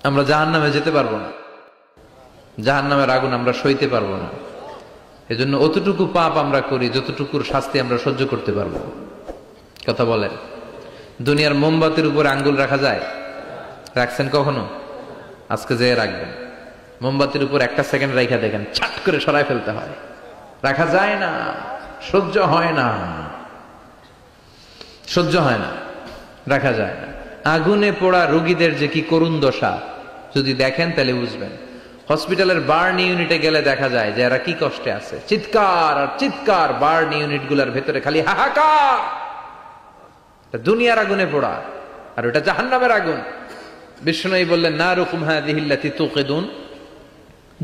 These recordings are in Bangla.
আমরা জাহান্নামে যেতে পারবো না, জাহান্নামের আগুন আমরা সইতে পারবো না। এজন্য অতটুকু পাপ আমরা করি যতটুকুর শাস্তি আমরা সহ্য করতে পারবো। কথা বলেন, দুনিয়ার মোমবাতির উপর আঙ্গুল রাখা যায়? রাখছেন কখনো? আজকে যে রাখবেন, মোমবাতির উপর একটা সেকেন্ড রাখা দেখেন, ছাট করে সরাই ফেলতে হয়। রাখা যায় না, সহ্য হয় না, সহ্য হয় না, রাখা যায় না। আগুনে পোড়া রোগীদের যে কি করুণ দশা যদি দেখেন তাহলে বুঝবেন। হসপিটালের বার্ন ইউনিটে গেলে দেখা যায় যে এরা কি কষ্টে আছে, চিৎকার আর চিৎকার, বার্ন ইউনিট গুলার ভেতরে খালি হাহাকার। দুনিয়ার আগুনে পোড়া, আর ওটা জাহান্নামের আগুন। বিষ্ণু বললেন, নারুকুম হাযিহিল্লাতী তুকিদুন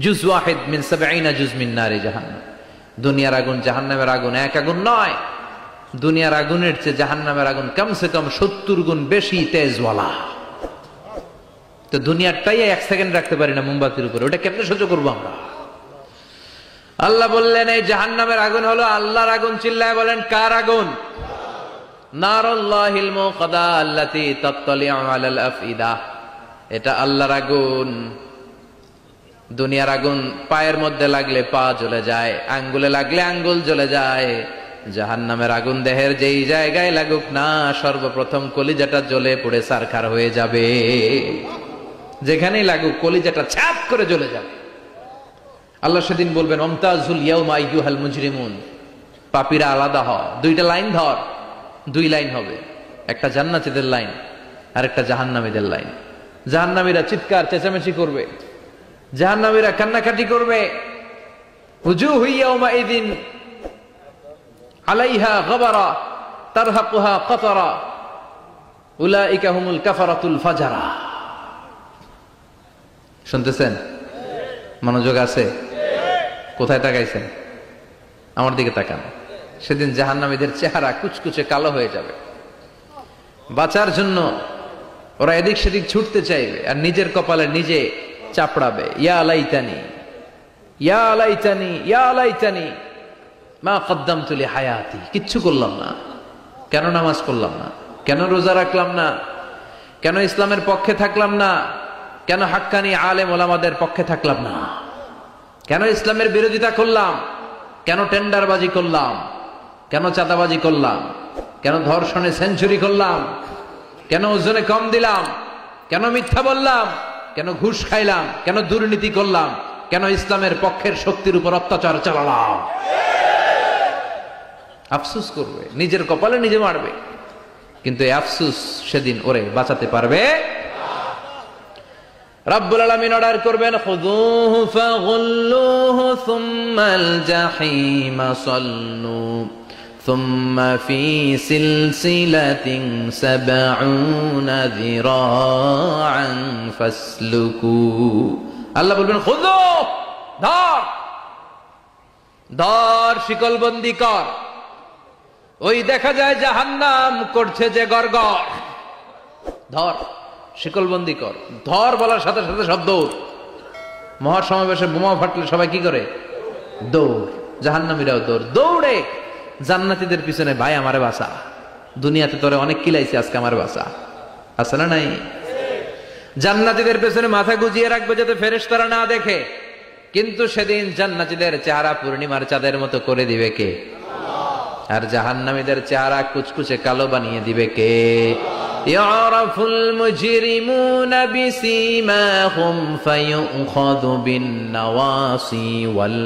জুজ ওয়াহিদ মিন ৭০ জুজ মিন নারি জাহান্নাম। দুনিয়ার আগুন জাহান্নামের আগুন এক আগুন নয়, দুনিয়ার আগুনের চেয়ে জাহান্নামের আগুন কমসে কম ৭০ গুণ বেশি তেজওয়ালা। তো দুনিয়ারটাই এক সেকেন্ড রাখতে পারি না মোমবাতির উপরে, ওটা কেমনে সহ্য করবো আমরা? আল্লাহ বললেন এই জাহান্নামের আগুন হলো আল্লাহর আগুন। চিল্লায় বলেন, কার আগুন? নারুল্লাহিল মুকাদা আল্লাতী তাত্তালিউ আলাল আফইদা। এটা আল্লাহর আগুন। দুনিয়ার আগুন পায়ের মধ্যে লাগলে পা জ্বলে যায়, আঙ্গুলে লাগলে আঙ্গুল জ্বলে যায়। জাহান্নামের আগুন দেহের যেই জায়গায় লাগুক না, সর্বপ্রথম কলিজাটা জ্বলে পুড়ে ছারখার হয়ে যাবে। যেখানেই লাগুক কলিজাটা ছাপ করে জ্বলে যাবে। আল্লাহ সেদিন বলবেন, ওমতাজুল ইয়াউমা আইয়ুহাল মুজরিমুন, পাপীরা আলাদা হ। দুইটা লাইন ধর, দুই লাইন হবে, একটা জান্নাতীদের লাইন আর একটা জাহান্নামীদের লাইন। জাহান্নামীরা চিৎকার চেঁচামেচি করবে, জাহান্নামীরা কান্নাকাটি করবে। উজুহু ইয়াউমাইযিন আলাইহা গাবারা তারহাকুহা কাতারা উলাইকা হুমুল কাফারাতুল ফাজারা। শুনতেছেন? মনোযোগ আছে? কোথায় তাকাইছেন? আমার দিকে তাকান। সেদিন জাহান্নামীদের চেহারা কুচকুচে কালো হয়ে যাবে। বাঁচার জন্য ওরা এদিক সেদিক ছুটতে চাইবে আর নিজের কপালে নিজে চাপড়াবে, ইয়া লাইতানি ইয়া লাইতানি ইয়া লাইতানি মা কদ্দামতু লিহায়াতি। কিচ্ছু করলাম না, কেন নামাজ পড়লাম না, কেন রোজা রাখলাম না, কেন ইসলামের পক্ষে থাকলাম না, কেন হাক্কানি আলেম ওলামাদের পক্ষে থাকলাম না, কেন ইসলামের বিরোধিতা করলাম, কেন টেন্ডারবাজি করলাম, কেন চাঁদাবাজি করলাম, কেন ধর্ষণে সেঞ্চুরি করলাম, কেন ওজনে কম দিলাম, কেন মিথ্যা বললাম, কেন ঘুষ খাইলাম, কেন দুর্নীতি করলাম, কেন ইসলামের পক্ষের শক্তির উপর অত্যাচার চালালাম। আফসোস করবে, নিজের কপালে নিজে মারবে। কিন্তু এই আফসোস সেদিন ওরে বাঁচাতে পারবে। রব্বুল আলামিন অর্ডার করবেন, খুযুহু ফাগুল্লুহু সুম্মাল জাহিমা সাল্লু সুম্মা ফি সিলসিলাতিন ৭০ যিরাআন ফাসলুকু। আল্লাহ বলবেন, খুযু, ধর ধর, শিকলবন্দি কর। ওই দেখা যায় জাহান্নাম করছে যে গড়গড়, ধর শিকলবন্দি কর। ধর বলার সাথে সাথে সব দৌড়। মহাসমাবেশে বোমা ফাটলে সবাই কি করে? দৌড়। জাহান্নামীরাও দৌড়। দৌড়ে জান্নাতীদের পিছনে, ভাই আমারে বাঁচা, দুনিয়াতে তোরে অনেক কিলাইছি, আজকে আমার বাঁচা। আছে না নাই? জান্নাতীদের পেছনে মাথা গুজিয়ে রাখবে যাতে ফেরেশতারা না দেখে। কিন্তু সেদিন জান্নাতীদের চেহারা পূর্ণিমার চাঁদের মতো করে দিবে কে? আর জাহান্নামীদের চেহারা কুচকুচে কালো বানিয়ে দিবে কে? ইয়ারাফুল মুজরিমুনা বিসীমাহুম ফায়ুখাযু বিন নাওয়াসি ওয়াল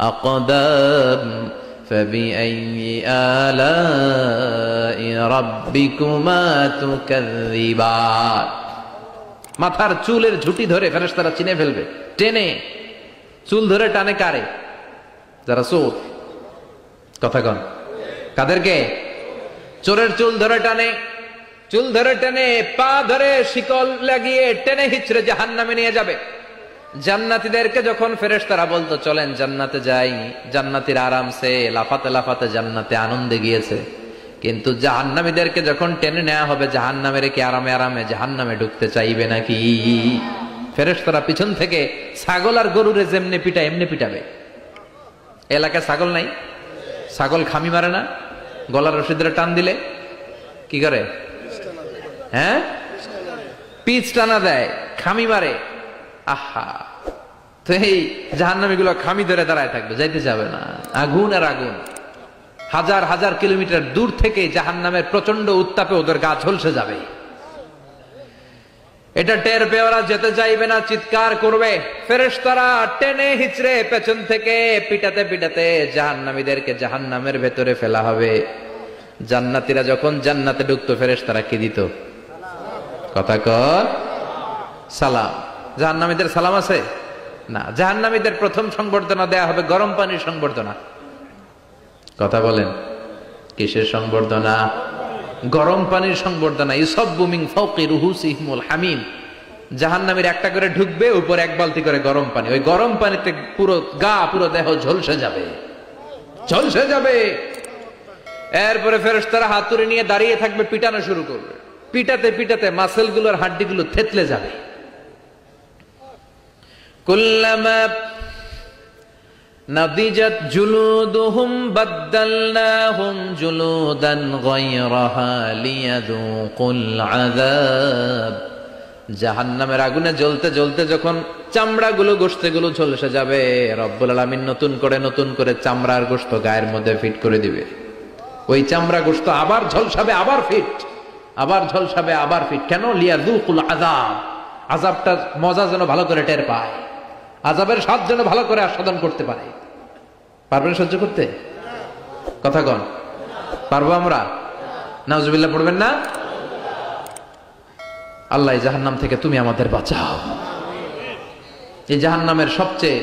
আকদাম ফাবিআইয়ি আলাই রাব্বিকুমা তুকাযযিবান। মাথার চুলের ঝুঁটি ধরে ফেরেশতারা চিনে ফেলবে, টেনে চুল ধরে টানে কারে? যারা চোর। কথা কন, কাদেরকে? চোরের চুল ধরে টানে, চুল ধরে টেনে পা ধরে শিকল লাগিয়ে টেনে হিচড়ে জাহান্নামে নিয়ে যাবে। জান্নাতীদেরকে যখন ফেরেশতারা বলতো চলেন জান্নাতে যাই, জান্নাতীরা আরামসে লাফাতে লাফাতে জান্নাতে আনন্দে গিয়েছে। কিন্তু জাহান্নামীদেরকে যখন টেনে নেওয়া হবে জাহান্নামের, কি আরামে আরামে জাহান্নামে ঢুকতে চাইবে নাকি? ফেরেশতারা পিছন থেকে ছাগল আর গরুরে যেমনি পিটায় এমনি পিটাবে। এলাকায় ছাগল নাই? ছাগল খামি মারে না? গলার রশি ধরে টান দিলে কি করে? হ্যাঁ, পিচ টানা দেয়, খামি মারে। আহা, তো এই জাহান্নামীগুলো খামি ধরে দাঁড়ায় থাকবে, যাইতে যাবে না। আগুন আর আগুন, হাজার হাজার কিলোমিটার দূর থেকে জাহান্নামের প্রচন্ড উত্তাপে ওদের গা ঝলসে যাবে। এটা টের পেয়ে ওরা যেতে চাইবে না, চিৎকার করবে। ফেরেশতারা টেনে হিচড়ে পেছন থেকে পিটাতে পিটাতে জাহান্নামীদেরকে জাহান্নামের ভেতরে ফেলা হবে। জান্নাতীরা যখন জান্নাতে ঢুকতো, ফেরেশতারা কি দিত? কথা কর, সালাম। জাহান্নামীদের সালাম আছে না। জাহান্নামীদের প্রথম সংবর্ধনা দেয়া হবে গরম পানির সংবর্ধনা। কথা বলেন, কিসের সংবর্ধনা? গরম পানির সংবর্ধনা। ইউসাব্বু মিন ফাওকি রুহুসিহিমুল হামিম। জাহান্নামীর একটা করে ঢুকবে, উপর এক বালতি করে গরম পানি। ওই গরম পানিতে পুরো গা, পুরো দেহ ঝলসে যাবে, ঝলসে যাবে। এরপরে ফেরেশতারা হাতুড়ি নিয়ে দাঁড়িয়ে থাকবে, পিটানো শুরু করবে। পিটাতে পিটাতে মাসেল গুলোর, হাড্ডি গুলো থেতলে যাবে। কুল্লামা নাদিজাত জুলুদুহুম বাদদালনাহুম জুলুদান গায়রাহা লিয়াযুকুল আযাব। জাহান্নামের আগুনে জ্বলতে জ্বলতে যখন চামড়াগুলো, গোশতগুলো ঝলসে যাবে, রব্বুল আলামিন নতুন করে চামড়ার গোশত গায়ের মধ্যে ফিট করে দিবে। ওই চামড়া গোশত আবার ঝলসাবে, আবার ফিট, আবার ঝলসাবে, আবার ফিট। কেন? লিয়াযুকুল আযাব। আযাবটা মজা যেন ভালো করে টের পায়, আযাবের স্বাদ যেন ভালো করে আস্বাদন করতে পারে। পারবেন সহ্য করতে? কথা কন, পারবো আমরা? নাউজুবিল্লাহ পড়বেন না? আল্লাহ, এই জাহান্নাম থেকে তুমি আমাদের বাঁচাও। এই জাহান্নামের সবচেয়ে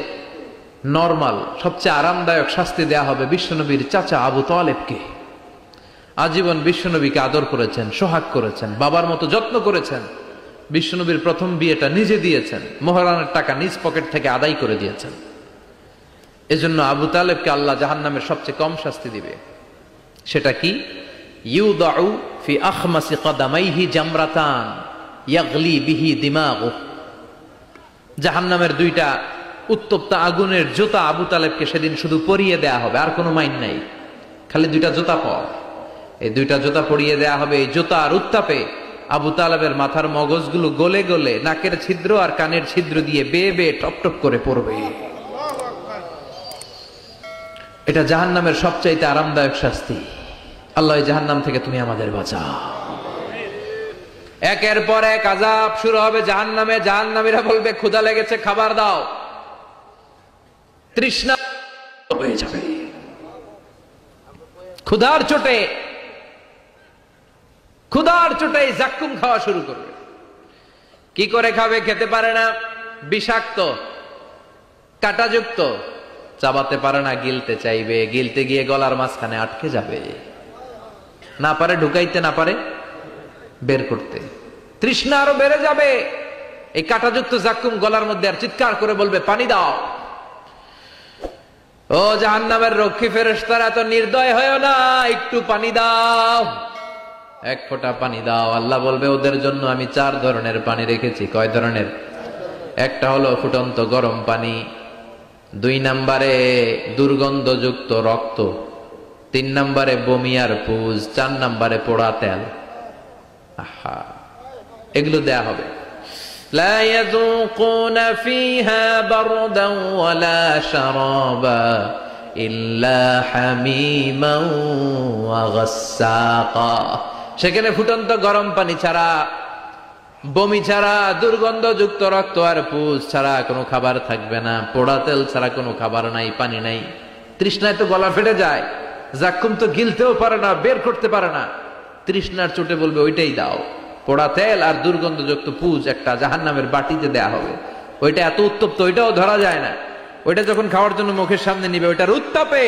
নরমাল, সবচেয়ে আরামদায়ক শাস্তি দেয়া হবে বিশ্বনবীর চাচা আবু তালেবকে। আজীবন বিশ্বনবীকে আদর করেছেন, সোহাগ করেছেন, বাবার মতো যত্ন করেছেন। বিশ্বনবীর প্রথম বিয়েটা নিজে দিয়েছেন, মোহরানের টাকা নিজ পকেট থেকে আদায় করে দিয়েছেন। এজন্য আবু তালেবকে আল্লাহ জাহান্নামের সবচেয়ে কম শাস্তি দিবে। সেটা কি? ইউদাউ ফি আখমাসি কদামাইহি জামরাতান ইয়াগলি বিহি দিমাগু। জাহান্নামের দুইটা উত্তপ্ত আগুনের জুতা আবু তালেবকে সেদিন শুধু পরিয়ে দেয়া হবে, আর কোনো মাইন নাই, খালি দুইটা জুতা পর। এই দুইটা জুতা পরিয়ে দেয়া হবে। এই জুতার উত্তাপে আবু তালেবের মাথার মগজগুলো গলে গলে নাকের ছিদ্র আর কানের ছিদ্র দিয়ে বেয়ে বেয়ে টপ টপ করে পড়বে। এটা জাহান্নামের সবচাইতে আরামদায়ক শাস্তি। আল্লাহ, এই জাহান্নাম থেকে তুমি আমাদের বাঁচাও। একের পর এক আযাব শুরু হবে জাহান্নামে। জাহান্নামীরা বলবে, ক্ষুধা লেগেছে, খাবার দাও। তৃষ্ণা হয়ে যাবে, ক্ষুধার চোটে জাক্কুম খাওয়া শুরু করবে। কি করে খাবে? খেতে পারে না, বিষাক্ত, কাঁটাযুক্ত, চাবাতে পারে না, গিলতে চাইবে, গিলতে গিয়ে গলার মাঝখানে আটকে যাবে, না পারে ঢুকাইতে, না পারে বের করতে। তৃষ্ণা আরো বেড়ে যাবে। এই কাঁটাযুক্ত জাক্কুম গলার মধ্যে, আর চিৎকার করে বলবে, পানি দাও। ও জাহান্নামের রক্ষী ফেরেশতারা, এত নির্দয় হয়ো না, একটু পানি দাও, এক ফোঁটা পানি দাও। আল্লাহ বলবে, ওদের জন্য আমি 4 ধরনের পানি রেখেছি। কয় ধরনের? একটা হলো ফুটন্ত গরম পানি, 2 নম্বরে দুর্গন্ধযুক্ত রক্ত, 3 নম্বরে বমি আর পুজ, 4 নম্বরে পোড়া তেল। আহা, এগুলো দেয়া হবে। লা ইয়াযুকুনা ফিহা বারদান ওয়ালা শারাবা ইল্লা হামিমান ওয়া গাসসাকা। সেখানে ফুটন্ত গরম পানি ছাড়া, বমি ছাড়া, দুর্গন্ধযুক্ত রক্ত আর পুজ ছাড়া কোনো খাবার থাকবে না, পোড়া তেল ছাড়া কোনো খাবার নাই, পানি নাই। তৃষ্ণায় তো গলা ফেটে যায়, জাক্কুম তো গিলতেও পারে না, বের করতে পারে না। তৃষ্ণার চোটে বলবে, ওইটাই দাও। পোড়া তেল আর দুর্গন্ধযুক্ত পুজ একটা জাহান্নামের বাটিতে দেয়া হবে। ওইটা এত উত্তপ্ত, ওইটাও ধরা যায় না। ওইটা যখন খাওয়ার জন্য মুখের সামনে নিবে, ওইটার উত্তাপে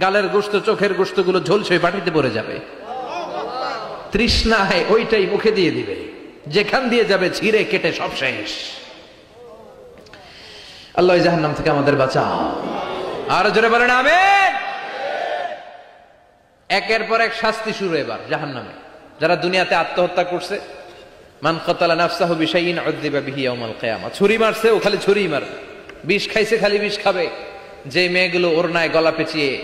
গালের গোশত, চোখের গোশতগুলো ঝলসে বাটিতে পড়ে যাবে। তৃষ্ণায় ওইটাই মুখে দিয়ে দিবে, যেখান দিয়ে যাবে ছিঁড়ে কেটে সব শেষ। আল্লাহ, জাহান্নাম থেকে আমাদের বাঁচাও। আর জোরে বলেন আমিন। একের পর এক শাস্তি শুরু এবার জাহান্নামে। যারা দুনিয়াতে আত্মহত্যা করছে, মান কাতালা নাফসাহু বিশাইইন উযযিবা বিহি ইয়াউমাল কিয়ামাহ। ছুরি মারছে, ও খালি ছুরি মারবে। বিষ খাইছে, খালি বিষ খাবে। যে মেয়েগুলো ওড়নায়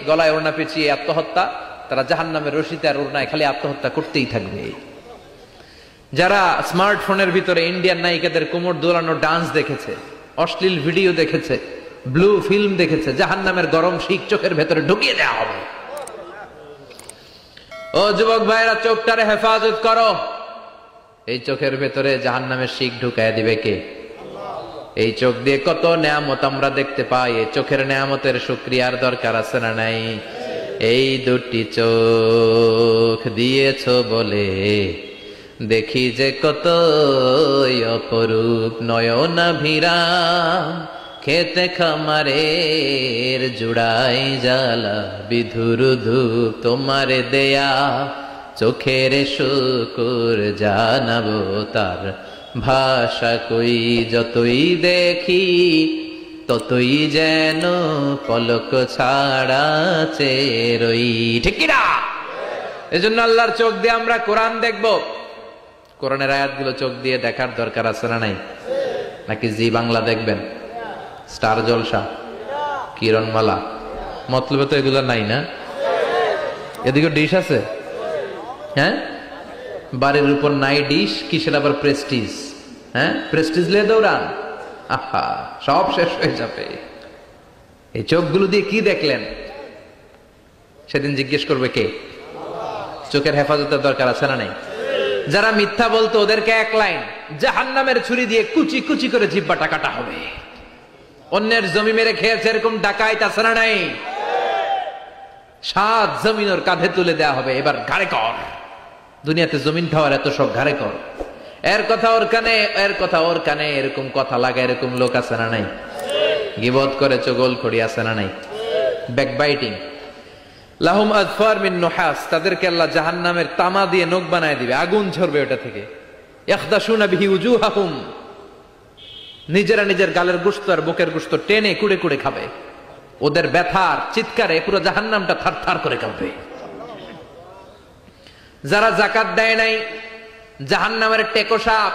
গলায় ওড়না পেঁচিয়ে আত্মহত্যা, তারা জাহান্নামের রশিতে আর ওড়নায় খালি আত্মহত্যা করতেই থাকবে। যারা স্মার্টফোনের ভিতরে ইন্ডিয়ান নায়িকাদের কোমর দোলানো ডান্স দেখেছে, অশ্লীল ভিডিও দেখেছে, ব্লু ফিল্ম দেখেছে, জাহান্নামের গরম শিক চোখের ভেতরে ঢুকিয়ে দেওয়া হবে। ও যুবক ভাইরা, চোখটারে হেফাজত করো। এই চোখের ভেতরে জাহান্নামের শিক ঢুকায় দিবে কে? এই চোখ দিয়ে কত নেয়ামত আমরা দেখতে পাই। এই চোখের নেয়ামতের শুকরিয়ার দরকার আছে না নাই? এই দুটি চোখ দিয়েছ বলে দেখি যে কত অপরূপ নয়নাভিরাম, খেতে খামারের জুড়াই জ্বালা বিধুর ধূপ তোমারে দেয়া, চোখের শুকুর জানাবো তার ভাষা কই, যতই দেখি ততই যেন পলক ছাড়া চেরই। ঠিক কিনা? এজন্য আল্লাহর চোখ দিয়ে আমরা কোরআন দেখব। কোরআনের আয়াতগুলো চোখ দিয়ে দেখার দরকার আছে না নাই? নাকি জি বাংলা দেখবেন, স্টার জলসা, কিরণমালা? মতলবে তো এগুলো নাই না? এদিকে ডিশ আছে, হ্যাঁ? বাড়ির উপর নাই ডিশ, কিসের আবার প্রেস্টিজ? হ্যাঁ, প্রেস্টিজ লিয়ে দৌড়ান, আহা সব শেষ হয়ে যাবে। এই চোখগুলো দিয়ে কি দেখলেন? সেদিন জিজ্ঞেস করবে কে? চোখের হেফাজতের দরকার আছে না নাই? যারা মিথ্যা বলতো ওদেরকে এক লাইন, জাহান্নামের ছুরি দিয়ে কুচি কুচি করে জিহ্বাটা কাটা হবে। অন্যের জমি মেরে খেয়েছে এরকম ডাকাইত আছে না নাই? 7 জমিন ওর কাঁধে তুলে দেওয়া হবে, এবার ঘাড়ে কর। দুনিয়াতে জমিন খাওয়ার এত সব, ঘাড়ে কর। এর কথা ওর কানে, এর কথা ওর কানে, এরকম কথা লাগা এরকম লোক আছে না নাই? গীবত করে চগল খড়ি আছে না নাই? ব্যাকবাইটিং। লাহুম আযফার মিন নুহাস, তাদেরকে আল্লাহ জাহান্নামের তামা দিয়ে নখ বানায় দিবে, আগুন ঝরবে ওটা থেকে। ইয়াখদাশুনা বিহি উজুহাহুম, নিজেরা নিজের গালের গোশত আর বুকের গোশত টেনে কুড়ে কুড়ে খাবে। ওদের ব্যথার চিৎকারে পুরো জাহান্নামটা থারথার করে কাঁপবে। যারা যাকাত দেয় নাই, জাহান্নামের টেকো সাপ,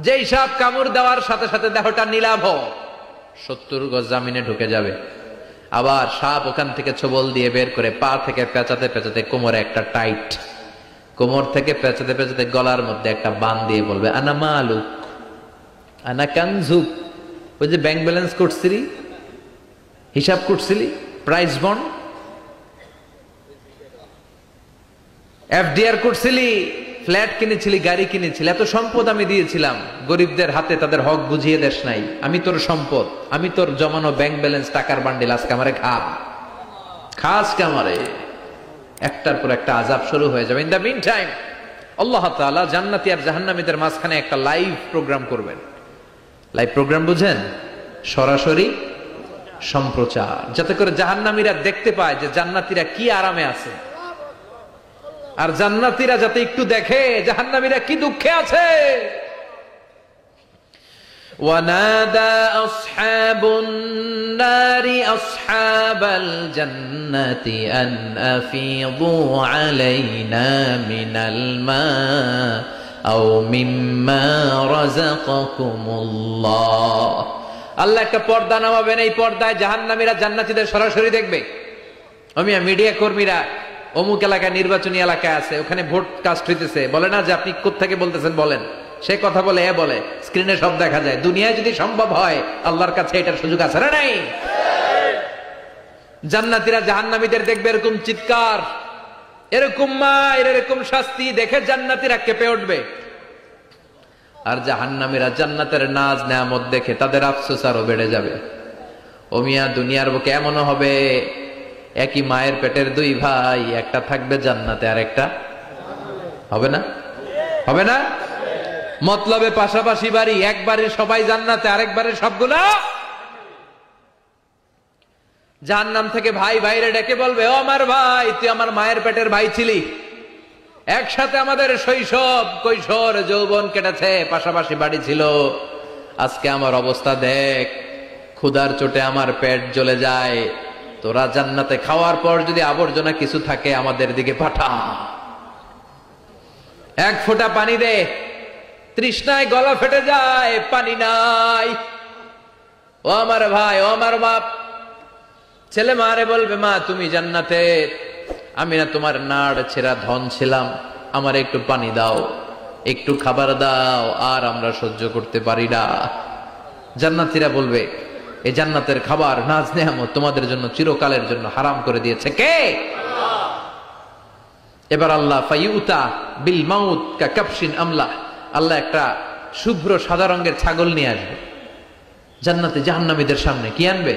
যেই সাপ কামড় দেওয়ার সাথে সাথে দেহটা নীলাভ, 70 গজ জামিনে ঢুকে যাবে। আবার সাপ ওখান থেকে ছোবল দিয়ে বের করে পা থেকে পেঁচাতে পেঁচাতে কোমরে একটা টাইট, কোমর থেকে পেঁচাতে পেঁচাতে গলার মধ্যে একটা বান দিয়ে বলবে আনা মালুক আনা কানজুক। ওই যে ব্যাংক ব্যালেন্স করছিলি, হিসাব করছিলি, প্রাইস বন্ড, এফডিআর করছিলি, ফ্ল্যাট কিনেছিলি, গাড়ি কিনেছিলি, এত সম্পদ আমি দিয়েছিলাম, গরিবদের হাতে তাদের হক বুঝিয়ে দেশ নাই। আমি তোর সম্পদ, আমি তোর জমানো ব্যাংক ব্যালেন্স টাকার বান্ডিল, আজকে আমারে খাস কামারে। একটার পর একটা আযাব শুরু হয়ে যাবে। ইন দ্য মিন টাইম আল্লাহ তাআলা জান্নাতি আর জাহান্নামীদের মাঝখানে একটা লাইভ প্রোগ্রাম করবেন। লাইভ প্রোগ্রাম বুঝেন? সরাসরি সম্প্রচার, যাতে করে জাহান্নামীরা দেখতে পায় যে জান্নাতীরা কি আরামে আছে, আর জান্নাতীরা যাতে একটু দেখে জাহান্নামীরা কি দুঃখে আছে। ওয়ানাদা আসহাবুন নারি আসহাবাল জান্নাতি আন আফিদু আলাইনা মিনাল মা আও মিম্মা রাযাকাকুমুল্লাহ। আল্লাহ একটা পর্দা নামাবেন, এই পর্দায় জাহান্নামীরা জান্নাতীদের সরাসরি দেখবে। মিডিয়া কর্মীরা অমুক এলাকায় নির্বাচনী এলাকায় আছে, ওখানে ভোট কাস্ট হইতেছে, বলে না যে আপনি কোত্থেকে বলতেছেন বলেন, সে কথা বলে এ বলে, স্ক্রিনে সব দেখা যায়। দুনিয়ায় যদি সম্ভব হয়, আল্লাহর কাছে এটার সুযোগ আছে না নাই? জান্নাতীরা জাহান্নামীদের দেখবে এরকম চিৎকার, এরকম মায়ের, এরকম শাস্তি দেখে জান্নাতীরা কেঁপে উঠবে। আর জাহান্নামীরা জান্নাতের নাজ নেয়ামত দেখে তাদের আফসোস আরো বেড়ে যাবে। ও মিয়া, দুনিয়ার বুকে এমনও হবে একই মায়ের পেটের 2 ভাই, একটা থাকবে জান্নাতে আর একটা হবে না? হবে না? মতলবে পাশাপাশি বাড়ি, এক বাড়ির সবাই জান্নাতে, আরেক বাড়ির সবগুলা জাহান্নাম থেকে ভাই ভাইরে ডেকে বলবে, ও আমার ভাই, তুই আমার মায়ের পেটের ভাই ছিলি, একসাথে আমাদের শৈশব কৈশোর যৌবন কেটেছে, পাশাপাশি বাড়ি ছিল, আজকে আমার অবস্থা দেখ, ক্ষুধার চোটে আমার পেট জ্বলে যায়, তোরা জান্নাতে খাওয়ার পর যদি আবর্জনা কিছু থাকে আমাদের দিকে পাঠা, এক ফোঁটা পানি দে, তৃষ্ণায় গলা ফেটে যায়, পানি নাই। ও আমার ভাই, ও আমার বাপ, ছেলে মারে বলবে, মা তুমি জান্নাতে, আমি না তোমার নাড় ছেঁড়া ধন ছিলাম, আমার একটু পানি দাও। একটু খাবার দাও, আর আমরা সহ্য করতে পারি না। জান্নাতীরা বলবে, এই জান্নাতের খাবার নাজ নেয়ামত তোমাদের জন্য চিরকালের জন্য হারাম করে দিয়েছে কে? এবার আল্লাহ ফায়ুতা বিল মাউত কা কাবশিন আমলা, আল্লাহ একটা শুভ্র সাদা রঙের ছাগল নিয়ে আসবে জান্নাতে জাহান্নামীদের সামনে। কি আনবে?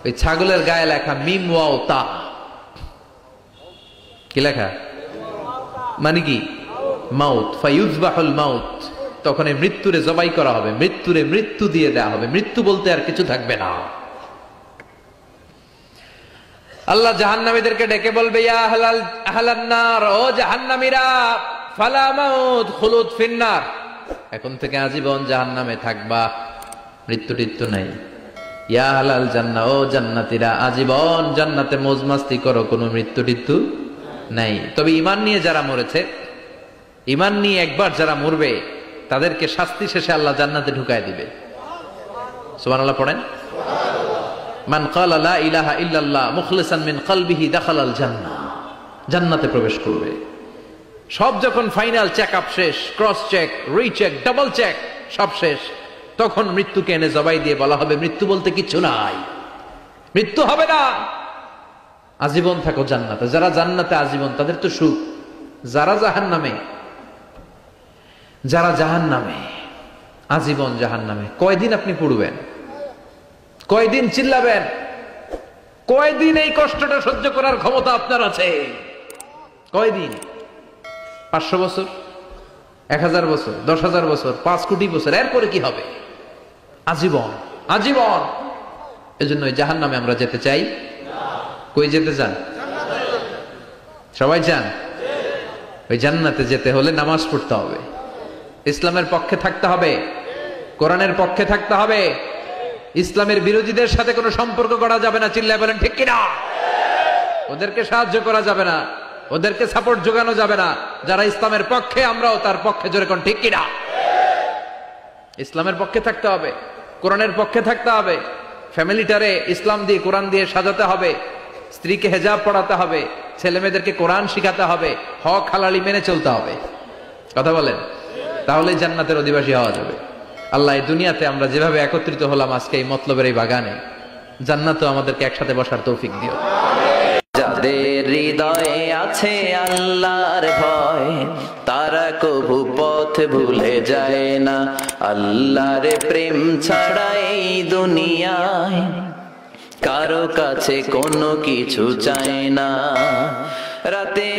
ওই ছাগলের গায়ে লেখা মিম ওয়াও তা। কি লেখা? মানে কি? মাউত। ফায়ুযবাহুল মাউত, তখন এই মৃত্যুরে জবাই করা হবে, মৃত্যুরে মৃত্যু দিয়ে দেওয়া হবে, মৃত্যু বলতে আর কিছু থাকবে না। আল্লাহ জাহান্নামীদেরকে ডেকে বলবে, ইয়া আহলান নার, ও জাহান্নামীরা, ফালা মাউত খুলুদ ফিন্নার, এখন থেকে আজীবন জাহান্নামে থাকবা, মৃত্যু টিত্যু নাই। ইয়া আহলাল জান্নাহ, ও জান্নাতীরা, আজীবন জান্নাতে মौज মাস্তি করো, কোনো মৃত্যু টিত্যু নাই। তবে ঈমান নিয়ে যারা মরেছে, ঈমান নিয়ে একবার যারা মরবে, তাদেরকে শাস্তি শেষে আল্লাহ জান্নাতে ঢুকায় দিবে। সুবহানাল্লাহ পড়েন। মান ক্বালা লা ইলাহা ইল্লাল্লাহ মুখলিসান মিন কলবিহি দাখালাল জান্নাহ, জান্নাতে প্রবেশ করবে। সব যখন ফাইনাল চেকআপ শেষ, cross check, recheck, double check সব শেষ, তখন মৃত্যুকে এনে জবাই দিয়ে বলা হবে, মৃত্যু বলতে কিছু নাই, মৃত্যু হবে না, আজীবন থাকো জান্নাতে। যারা জান্নাতে আজীবন তাদের তো সুখ। যারা জাহান্নামে, যারা জাহান্নামে আজীবন জাহান্নামে, কয়দিন আপনি পড়বেন? কয়দিন চিল্লাবেন? কয়দিন এই কষ্টটা সহ্য করার ক্ষমতা আপনার আছে? কয়দিন? 500 বছর, 1000 বছর, 10,000 বছর, 5 কোটি বছর, এরপরে কি হবে? আজীবন, আজীবন। এজন্য ওই জাহান্নামে আমরা যেতে চাই। কই যেতে চান? সবাই চান? ওই জান্নাতে যেতে হলে নামাজ পড়তে হবে, ইসলামের পক্ষে থাকতে হবে, কোরআনের পক্ষে থাকতে হবে, ইসলামের বিরোধীদের সাথে কোনো সম্পর্ক করা যাবে না। চিল্লায় বলেন ঠিক কিনা? ওদেরকে সাহায্য করা যাবে না, ওদেরকে সাপোর্ট যোগানো যাবে না। যারা ইসলামের পক্ষে, আমরাও তার পক্ষে, জোরে কোন ঠিক কিনা? ইসলামের পক্ষে থাকতে হবে, কোরআনের পক্ষে থাকতে হবে, ফ্যামিলিটারে ইসলাম দিয়ে, কোরআন দিয়ে সাজাতে হবে, স্ত্রীকে হেজাব পড়াতে হবে, ছেলে মেয়েদেরকে কোরআন শিখাতে হবে, হক হালালি মেনে চলতে হবে। কথা বলেন? তাহলে জান্নাতের অধিবাসী হওয়া যাবে। আল্লাহ এই দুনিয়াতে আমরা যেভাবে একত্রিত হলাম আজকে এই মতলবের এই বাগানে, জান্নাতেও আমাদেরকে একসাথে বসার তৌফিক দিও। যাদের হৃদয়ে আছে আল্লাহর ভয়, তারা কভু পথ ভুলে যায় না। আল্লাহর প্রেম ছাড়া এই দুনিয়ায় কারো কাছে কোনো কিছু চায় না। রাতে